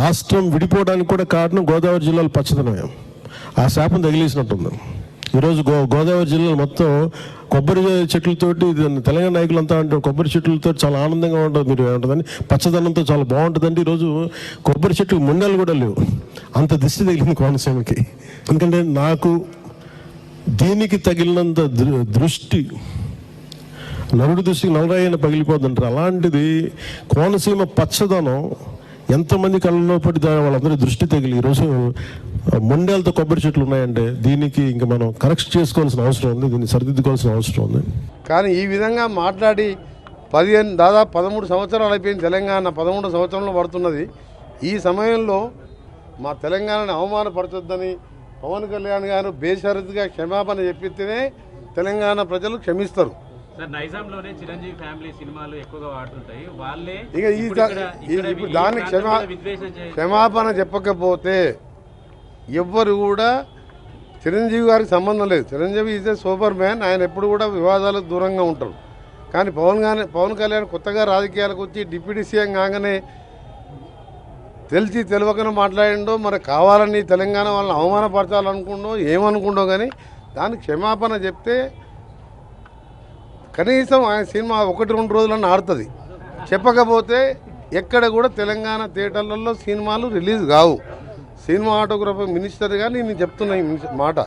రాష్ట్రం విడిపోవడానికి కూడా కారణం గోదావరి జిల్లాలో పచ్చదనమే. ఆ శాపం తగిలేసినట్టుంది. ఈరోజు గోదావరి జిల్లాలో మొత్తం కొబ్బరి చెట్లతోటి, తెలంగాణ నాయకులంతా అంటారు కొబ్బరి చెట్లతో చాలా ఆనందంగా ఉంటుంది, మీరు ఏమంటుందని పచ్చదనంతో చాలా బాగుంటుందండి. ఈరోజు కొబ్బరి చెట్లు ముండలు కూడా లేవు, అంత దిష్టి తగిలింది కోనసీమకి. ఎందుకంటే నాకు దీనికి తగిలినంత దృష్టి, నరుడి దృష్టికి నల్లరాయన పగిలిపోతుంటారు. అలాంటిది కోనసీమ పచ్చదనం ఎంతమంది కళ్ళలో పడి వాళ్ళందరూ దృష్టి తగిలి ఈరోజు ముండేలతో కొబ్బరి చెట్లు ఉన్నాయంటే దీనికి ఇంకా మనం కరెక్ట్ చేసుకోవాల్సిన అవసరం ఉంది, దీన్ని సరిదిద్దుకోవాల్సిన అవసరం ఉంది. కానీ ఈ విధంగా మాట్లాడి దాదాపు 13 సంవత్సరాలు అయిపోయింది. తెలంగాణ 13 సంవత్సరంలో పడుతున్నది. ఈ సమయంలో మా తెలంగాణని అవమానపరచొద్దని పవన్ కళ్యాణ్ గారు బేషరతుగా క్షమాపణ చెప్పితేనే తెలంగాణ ప్రజలు క్షమిస్తారు. నైజాంలోనే చిరంజీవి ఫ్యామిలీ సినిమాలు ఎక్కువగా వాడుతుంటాయి. వాళ్ళే ఇప్పుడు దానికి క్షమాపణ చెప్పకపోతే ఎవ్వరు కూడా, చిరంజీవి గారికి సంబంధం లేదు. Chiranjeevi is a super man, ఆయన ఎప్పుడు కూడా వివాదాలకు దూరంగా ఉంటారు. కానీ పవన్ కళ్యాణ్ కొత్తగా రాజకీయాలకు వచ్చి డిప్యూటీ సీఎం కాగానే తెలిసి తెలియకనే మాట్లాడిండో, మరి కావాలని తెలంగాణ వాళ్ళని అవమానపరచాలనుకుండో ఏమనుకుండో, కానీ దానికి క్షమాపణ చెప్తే కనీసం ఆయన సినిమా 1-2 రోజులన్నా ఆడుతుంది. చెప్పకపోతే ఎక్కడ కూడా తెలంగాణ థియేటర్లలో సినిమాలు రిలీజ్ కావు. సినిమాటోగ్రఫీ మినిస్టర్గా నేను చెప్తున్నా ఈ మాట.